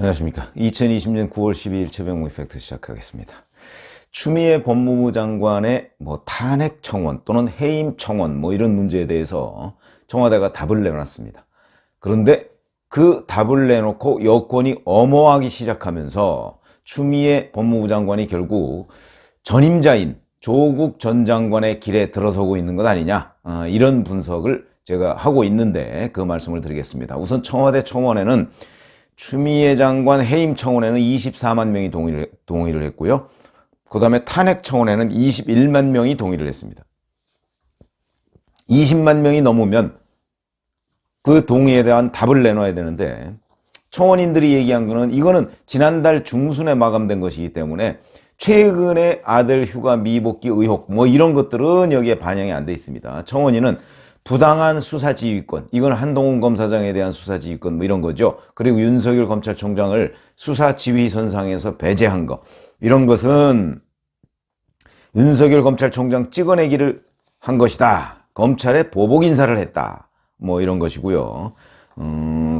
안녕하십니까. 2020년 9월 12일 최병무 이펙트 시작하겠습니다. 추미애 법무부 장관의 탄핵 청원 또는 해임 청원 이런 문제에 대해서 청와대가 답을 내놨습니다. 그런데 그 답을 내놓고 여권이 엄호하기 시작하면서 추미애 법무부 장관이 결국 전임자인 조국 전 장관의 길에 들어서고 있는 것 아니냐, 이런 분석을 제가 하고 있는데 그 말씀을 드리겠습니다. 우선 청와대 청원에는 추미애 장관 해임 청원에는 24만 명이 동의를 했고요. 그 다음에 탄핵 청원에는 21만 명이 동의를 했습니다. 20만 명이 넘으면 그 동의에 대한 답을 내놔야 되는데, 청원인들이 얘기한 거는 이거는 지난달 중순에 마감된 것이기 때문에 최근에 아들 휴가 미복귀 의혹 이런 것들은 여기에 반영이 안 돼 있습니다. 청원인은 부당한 수사지휘권, 이건 한동훈 검사장에 대한 수사지휘권 이런 거죠. 그리고 윤석열 검찰총장을 수사지휘선상에서 배제한 거, 이런 것은 윤석열 검찰총장 찍어내기를 한 것이다. 검찰에 보복 인사를 했다. 이런 것이고요.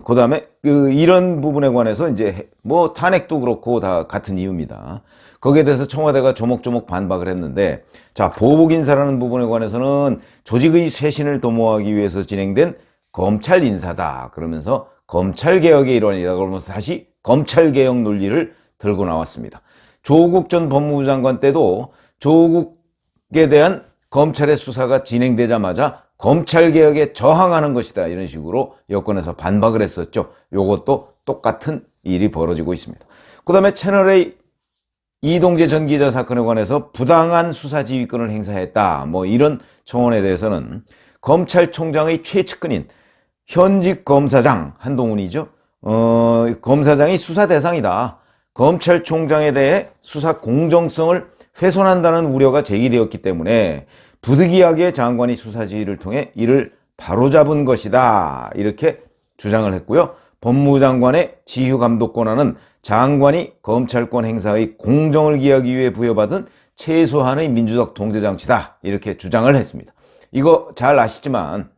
그 다음에 이런 부분에 관해서 이제 탄핵도 그렇고 다 같은 이유입니다. 거기에 대해서 청와대가 조목조목 반박을 했는데, 자, 보복 인사라는 부분에 관해서는 조직의 쇄신을 도모하기 위해서 진행된 검찰 인사다. 그러면서 검찰개혁의 일환이다. 그러면서 다시 검찰개혁 논리를 들고 나왔습니다. 조국 전 법무부 장관 때도 조국에 대한 검찰의 수사가 진행되자마자 검찰개혁에 저항하는 것이다, 이런 식으로 여권에서 반박을 했었죠. 요것도 똑같은 일이 벌어지고 있습니다. 그 다음에 채널A 이동재 전 기자 사건에 관해서 부당한 수사지휘권을 행사했다, 이런 청원에 대해서는 검찰총장의 최측근인 현직 검사장 한동훈이죠. 검사장이 수사 대상이다. 검찰총장에 대해 수사 공정성을 훼손한다는 우려가 제기되었기 때문에 부득이하게 장관이 수사지휘를 통해 이를 바로잡은 것이다, 이렇게 주장을 했고요. 법무부 장관의 지휘감독 권한은 장관이 검찰권 행사의 공정을 기하기 위해 부여받은 최소한의 민주적 통제장치다, 이렇게 주장을 했습니다. 이거 잘 아시지만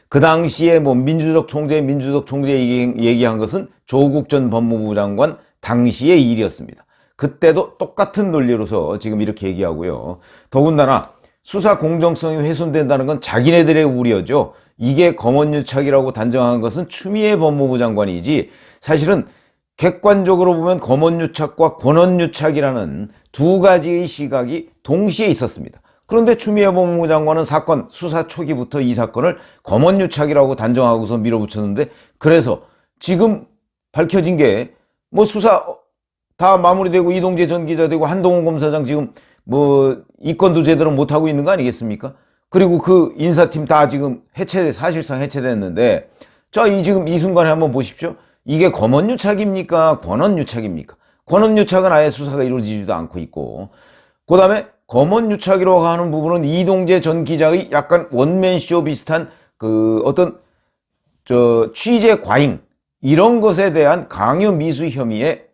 그 당시에 민주적 통제 얘기한 것은 조국 전 법무부 장관 당시의 일이었습니다. 그때도 똑같은 논리로서 지금 이렇게 얘기하고요. 더군다나 수사 공정성이 훼손된다는 건 자기네들의 우려죠. 이게 검언유착이라고 단정한 것은 추미애 법무부 장관이지, 사실은 객관적으로 보면 검언유착과 권언유착이라는 두 가지의 시각이 동시에 있었습니다. 그런데 추미애 법무부 장관은 수사 초기부터 이 사건을 검언유착이라고 단정하고서 밀어붙였는데, 그래서 지금 밝혀진 게 수사 다 마무리되고 이동재 전 기자 되고 한동훈 검사장 지금 이건도 제대로 못하고 있는 거 아니겠습니까? 그리고 그 인사팀 다 지금 사실상 해체됐는데, 자, 지금 이 순간에 한번 보십시오. 이게 검언유착입니까? 권언유착입니까? 권언유착은 아예 수사가 이루어지지도 않고 있고, 그 다음에 검언유착이라고 하는 부분은 이동재 전 기자의 약간 원맨쇼 비슷한 취재 과잉, 이런 것에 대한 강요 미수 혐의에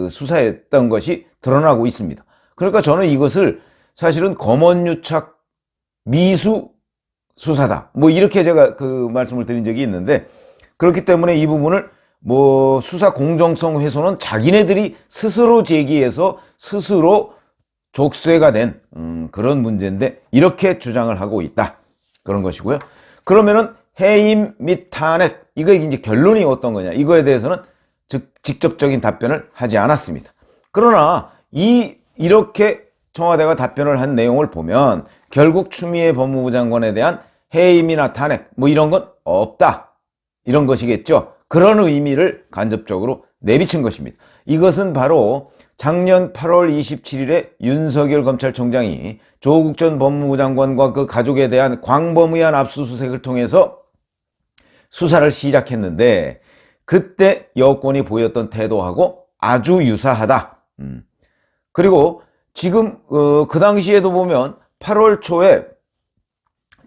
수사했던 것이 드러나고 있습니다. 그러니까 저는 이것을 사실은 검언유착 미수 수사다, 이렇게 제가 말씀을 드린 적이 있는데, 그렇기 때문에 이 부분을 수사 공정성 훼손은 자기네들이 스스로 제기해서 스스로 족쇄가 된 그런 문제인데, 이렇게 주장을 하고 있다, 그런 것이고요. 그러면은 해임 및 탄핵, 이거 이제 결론이 어떤 거냐, 이거에 대해서는 직접적인 답변을 하지 않았습니다. 그러나 이렇게 청와대가 답변을 한 내용을 보면 결국 추미애 법무부 장관에 대한 해임이나 탄핵 이런 건 없다, 이런 것이겠죠. 그런 의미를 간접적으로 내비친 것입니다. 이것은 바로 작년 8월 27일에 윤석열 검찰총장이 조국 전 법무부 장관과 그 가족에 대한 광범위한 압수수색을 통해서 수사를 시작했는데, 그때 여권이 보였던 태도하고 아주 유사하다. 그리고 지금 그 당시에도 보면 8월 초에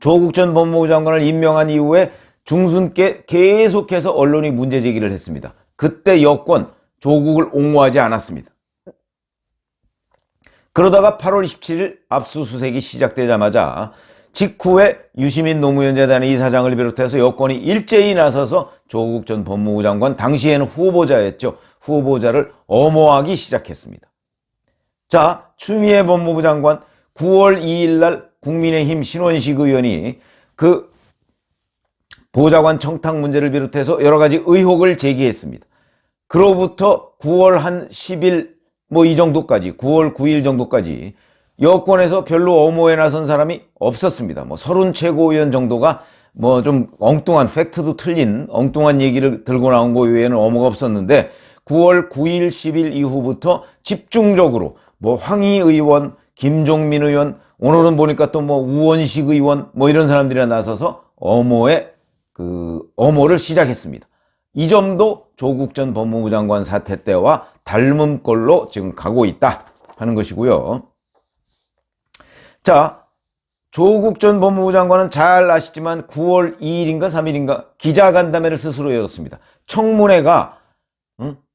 조국 전 법무부 장관을 임명한 이후에 중순께 계속해서 언론이 문제 제기를 했습니다. 그때 여권 조국을 옹호하지 않았습니다. 그러다가 8월 17일 압수수색이 시작되자마자 직후에 유시민 노무현 재단의 이사장을 비롯해서 여권이 일제히 나서서 조국 전 법무부 장관, 당시에는 후보자였죠. 후보자를 엄호하기 시작했습니다. 자, 추미애 법무부 장관 9월 2일 날 국민의힘 신원식 의원이 그 보좌관 청탁 문제를 비롯해서 여러 가지 의혹을 제기했습니다. 그로부터 9월 한 10일 이 정도까지, 9월 9일 정도까지 여권에서 별로 엄호에 나선 사람이 없었습니다. 서른 최고위원 정도가 좀 엉뚱한, 팩트도 틀린 엉뚱한 얘기를 들고 나온 거 외에는 엄호가 없었는데, 9월 9일 10일 이후부터 집중적으로 황희 의원, 김종민 의원, 오늘은 보니까 또 우원식 의원 이런 사람들이 나서서 엄호를 시작했습니다. 이 점도 조국 전 법무부 장관 사태 때와 닮은 꼴로 지금 가고 있다 하는 것이고요. 자, 조국 전 법무부 장관은 잘 아시지만 9월 2일인가 3일인가 기자간담회를 스스로 열었습니다. 청문회가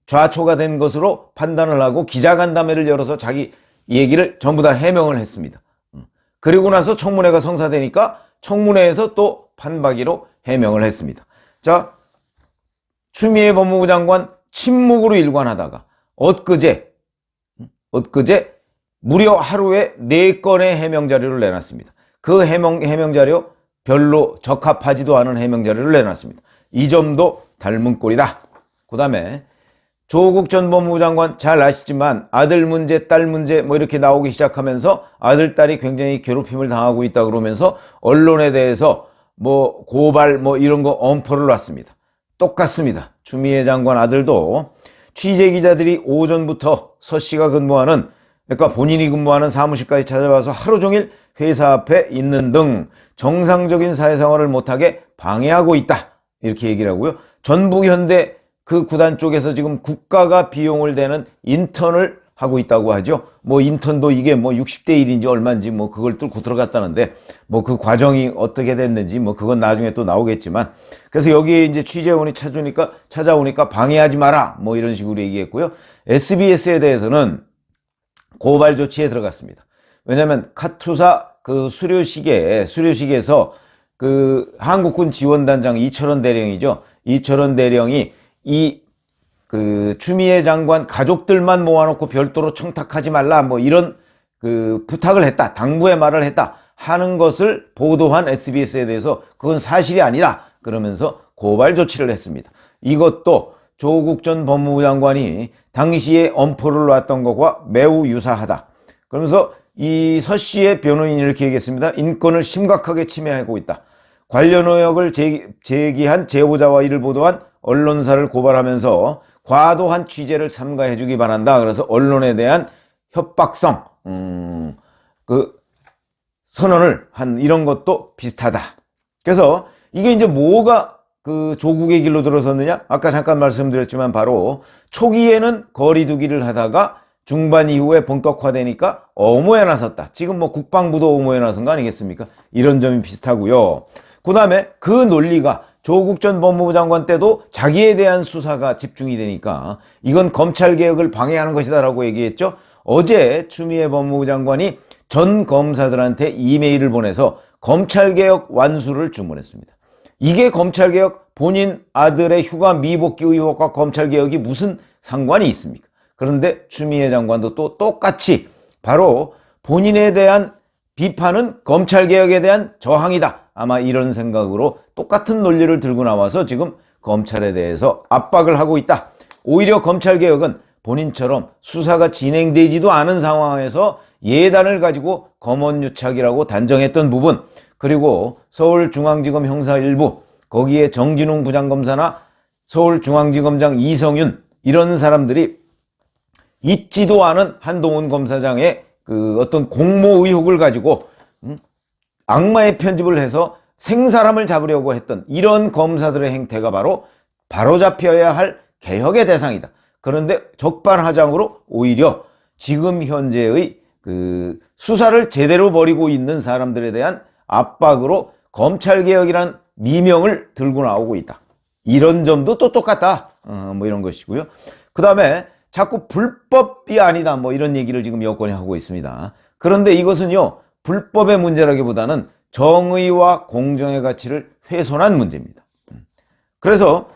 좌초가 된 것으로 판단을 하고 기자간담회를 열어서 자기 얘기를 전부 다 해명을 했습니다. 그리고 나서 청문회가 성사되니까 청문회에서 또 판박이로 해명을 했습니다. 자, 추미애 법무부 장관 침묵으로 일관하다가 엊그제 무려 하루에 4건의 해명 자료를 내놨습니다. 그 해명 자료 별로 적합하지도 않은 해명 자료를 내놨습니다. 이 점도 닮은 꼴이다. 그 다음에 조국 전 법무부 장관 잘 아시지만 아들 문제, 딸 문제 이렇게 나오기 시작하면서 아들, 딸이 굉장히 괴롭힘을 당하고 있다 그러면서 언론에 대해서 고발 이런 거 엄포를 놨습니다. 똑같습니다. 추미애 장관 아들도 취재기자들이 오전부터 서 씨가 근무하는, 그러니까 본인이 근무하는 사무실까지 찾아와서 하루 종일 회사 앞에 있는 등 정상적인 사회생활을 못하게 방해하고 있다, 이렇게 얘기를 하고요. 전북현대 그 구단 쪽에서 지금 국가가 비용을 대는 인턴을 하고 있다고 하죠. 인턴도 이게 60대 1인지 얼마인지 그걸 뚫고 들어갔다는데 그 과정이 어떻게 됐는지 그건 나중에 또 나오겠지만, 그래서 여기에 이제 취재원이 찾아오니까 방해하지 마라 이런 식으로 얘기했고요. SBS에 대해서는 고발 조치에 들어갔습니다. 왜냐하면 카투사 그 수료식에서 그 한국군 지원단장 이철원 대령이죠. 이철원 대령이 추미애 장관 가족들만 모아놓고 별도로 청탁하지 말라 이런 부탁을 했다, 당부의 말을 했다 하는 것을 보도한 SBS에 대해서 그건 사실이 아니다 그러면서 고발 조치를 했습니다. 이것도 조국 전 법무부 장관이 당시에 엄포를 놨던 것과 매우 유사하다. 그러면서 이 서 씨의 변호인이 이렇게 얘기했습니다. 인권을 심각하게 침해하고 있다. 관련 의혹을 제기한 제보자와 이를 보도한 언론사를 고발하면서 과도한 취재를 삼가해 주기 바란다. 그래서 언론에 대한 협박성 선언을 한 이런 것도 비슷하다. 그래서 이게 이제 뭐가 조국의 길로 들어섰느냐? 아까 잠깐 말씀드렸지만 바로 초기에는 거리두기를 하다가 중반 이후에 본격화되니까 엄호에 나섰다. 지금 국방부도 엄호에 나선 거 아니겠습니까? 이런 점이 비슷하고요. 그 다음에 그 논리가 조국 전 법무부 장관 때도 자기에 대한 수사가 집중이 되니까 이건 검찰개혁을 방해하는 것이다 라고 얘기했죠. 어제 추미애 법무부 장관이 전 검사들한테 이메일을 보내서 검찰개혁 완수를 주문했습니다. 이게 검찰개혁, 본인 아들의 휴가 미복귀 의혹과 검찰개혁이 무슨 상관이 있습니까? 그런데 추미애 장관도 또 똑같이 바로 본인에 대한 비판은 검찰개혁에 대한 저항이다. 아마 이런 생각으로 똑같은 논리를 들고 나와서 지금 검찰에 대해서 압박을 하고 있다. 오히려 검찰개혁은 본인처럼 수사가 진행되지도 않은 상황에서 예단을 가지고 검언유착이라고 단정했던 부분, 그리고 서울중앙지검 형사 1부, 거기에 정진웅 부장검사나 서울중앙지검장 이성윤 이런 사람들이 있지도 않은 한동훈 검사장의 어떤 공모 의혹을 가지고 악마의 편집을 해서 생사람을 잡으려고 했던 이런 검사들의 행태가 바로잡혀야 할 개혁의 대상이다. 그런데 적반하장으로 오히려 지금 현재의 수사를 제대로 벌이고 있는 사람들에 대한 압박으로 검찰개혁이란 미명을 들고 나오고 있다. 이런 점도 또 똑같다. 이런 것이고요. 그 다음에 자꾸 불법이 아니다. 이런 얘기를 지금 여권이 하고 있습니다. 그런데 이것은요, 불법의 문제라기보다는 정의와 공정의 가치를 훼손한 문제입니다. 그래서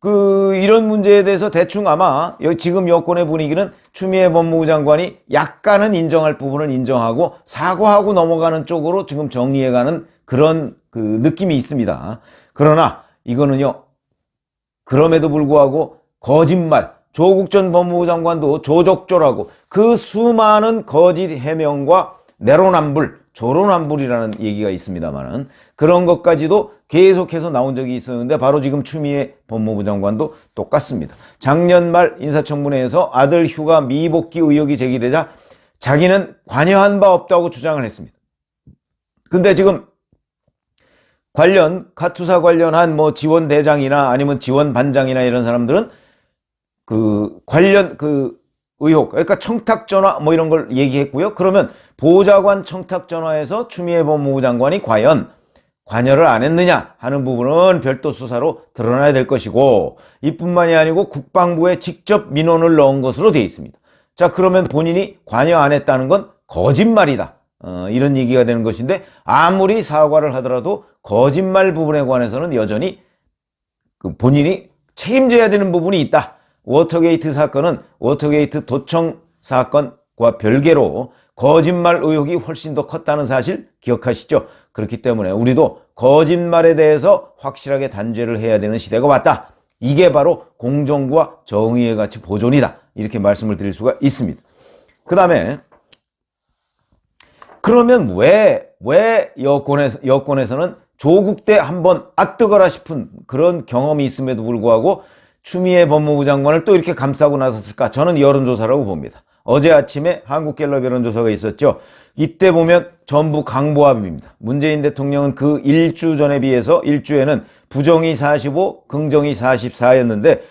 이런 문제에 대해서 대충 아마 지금 여권의 분위기는 추미애 법무부 장관이 약간은 인정할 부분은 인정하고 사과하고 넘어가는 쪽으로 지금 정리해가는 그런 느낌이 있습니다. 그러나 이거는요, 그럼에도 불구하고 거짓말, 조국 전 법무부 장관도 조적조라고 그 수많은 거짓 해명과 내로남불, 조로남불이라는 얘기가 있습니다만은 그런 것까지도 계속해서 나온 적이 있었는데 바로 지금 추미애 법무부 장관도 똑같습니다. 작년 말 인사청문회에서 아들 휴가 미복귀 의혹이 제기되자 자기는 관여한 바 없다고 주장을 했습니다. 근데 지금 카투사 관련한 지원 대장이나 아니면 지원 반장이나 이런 사람들은 관련 의혹, 그러니까 청탁 전화 이런 걸 얘기했고요. 그러면 보좌관 청탁 전화에서 추미애 법무부 장관이 과연 관여를 안 했느냐 하는 부분은 별도 수사로 드러나야 될 것이고, 이뿐만이 아니고 국방부에 직접 민원을 넣은 것으로 되어 있습니다. 자, 그러면 본인이 관여 안 했다는 건 거짓말이다. 이런 얘기가 되는 것인데, 아무리 사과를 하더라도 거짓말 부분에 관해서는 여전히 본인이 책임져야 되는 부분이 있다. 워터게이트 사건은 워터게이트 도청 사건과 별개로 거짓말 의혹이 훨씬 더 컸다는 사실 기억하시죠? 그렇기 때문에 우리도 거짓말에 대해서 확실하게 단죄를 해야 되는 시대가 왔다. 이게 바로 공정과 정의의 가치 보존이다. 이렇게 말씀을 드릴 수가 있습니다. 그 다음에 그러면 왜 여권에서는 조국 때 한번 뜨거라 싶은 그런 경험이 있음에도 불구하고 추미애 법무부 장관을 또 이렇게 감싸고 나섰을까? 저는 여론조사라고 봅니다. 어제 아침에 한국갤럽 여론조사가 있었죠. 이때 보면 전부 강보합입니다. 문재인 대통령은 그 일주 전에 비해서 일주에는 부정이 45, 긍정이 44였는데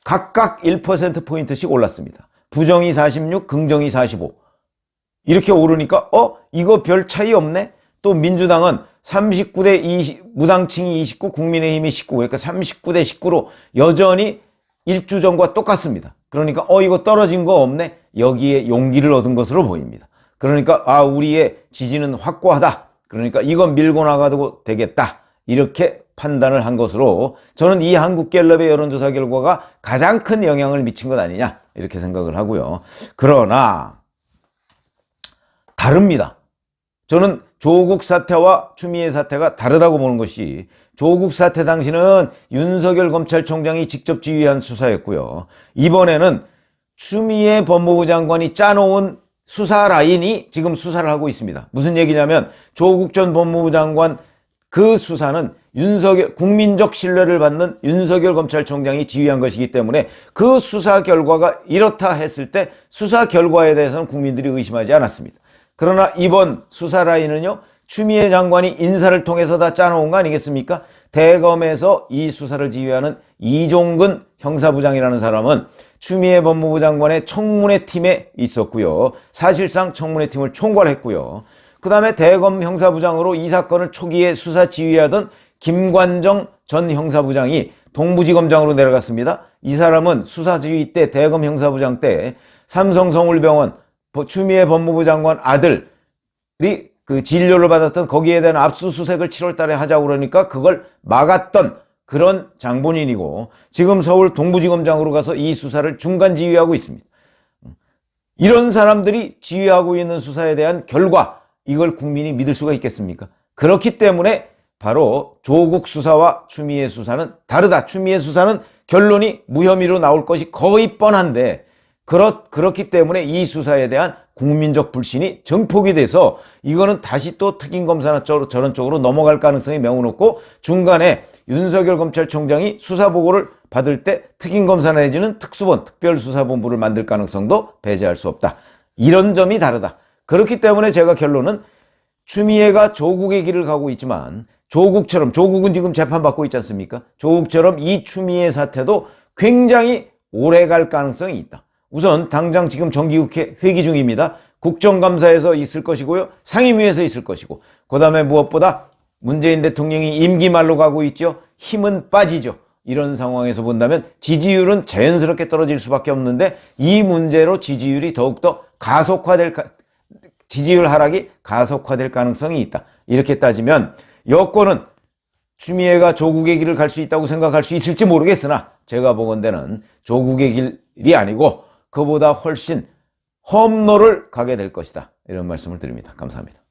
각각 1%포인트씩 올랐습니다. 부정이 46, 긍정이 45. 이렇게 오르니까 이거 별 차이 없네? 또 민주당은 39대 20, 무당층이 29, 국민의힘이 19, 그러니까 39대 19로 여전히 일주 전과 똑같습니다. 그러니까 이거 떨어진 거 없네? 여기에 용기를 얻은 것으로 보입니다. 그러니까 우리의 지지는 확고하다. 그러니까 이건 밀고 나가도 되겠다. 이렇게 판단을 한 것으로 저는 이 한국갤럽의 여론조사 결과가 가장 큰 영향을 미친 것 아니냐 이렇게 생각을 하고요. 그러나 다릅니다. 저는 조국 사태와 추미애 사태가 다르다고 보는 것이, 조국 사태 당시는 윤석열 검찰총장이 직접 지휘한 수사였고요. 이번에는 추미애 법무부 장관이 짜놓은 수사 라인이 지금 수사를 하고 있습니다. 무슨 얘기냐면 조국 전 법무부 장관 그 수사는 국민적 신뢰를 받는 윤석열 검찰총장이 지휘한 것이기 때문에 그 수사 결과가 이렇다 했을 때 수사 결과에 대해서는 국민들이 의심하지 않았습니다. 그러나 이번 수사 라인은요, 추미애 장관이 인사를 통해서 다 짜놓은 거 아니겠습니까? 대검에서 이 수사를 지휘하는 이종근 형사부장이라는 사람은 추미애 법무부 장관의 청문회 팀에 있었고요. 사실상 청문회 팀을 총괄했고요. 그 다음에 대검 형사부장으로 이 사건을 초기에 수사 지휘하던 김관정 전 형사부장이 동부지검장으로 내려갔습니다. 이 사람은 수사 지휘 때, 대검 형사부장 때 삼성서울병원 추미애 법무부 장관 아들이 진료를 받았던 거기에 대한 압수수색을 7월 달에 하자고 그러니까 그걸 막았던 그런 장본인이고, 지금 서울 동부지검장으로 가서 이 수사를 중간 지휘하고 있습니다. 이런 사람들이 지휘하고 있는 수사에 대한 결과, 이걸 국민이 믿을 수가 있겠습니까? 그렇기 때문에 바로 조국 수사와 추미애 수사는 다르다. 추미애 수사는 결론이 무혐의로 나올 것이 거의 뻔한데, 그렇기 때문에 이 수사에 대한 국민적 불신이 증폭이 돼서 이거는 다시 또 특임검사나 저런 쪽으로 넘어갈 가능성이 매우 높고, 중간에 윤석열 검찰총장이 수사보고를 받을 때 특임검사 내지는 특수본, 특별수사본부를 만들 가능성도 배제할 수 없다. 이런 점이 다르다. 그렇기 때문에 제가 결론은 추미애가 조국의 길을 가고 있지만 조국은 지금 재판받고 있지 않습니까? 조국처럼 이 추미애 사태도 굉장히 오래 갈 가능성이 있다. 우선 당장 지금 정기국회 회기 중입니다. 국정감사에서 있을 것이고요. 상임위에서 있을 것이고, 그 다음에 무엇보다 문재인 대통령이 임기 말로 가고 있죠. 힘은 빠지죠. 이런 상황에서 본다면 지지율은 자연스럽게 떨어질 수밖에 없는데, 이 문제로 지지율이 더욱더 지지율 하락이 가속화될 가능성이 있다. 이렇게 따지면 여권은 추미애가 조국의 길을 갈 수 있다고 생각할 수 있을지 모르겠으나 제가 보건대는 조국의 길이 아니고 그보다 훨씬 험로를 가게 될 것이다. 이런 말씀을 드립니다. 감사합니다.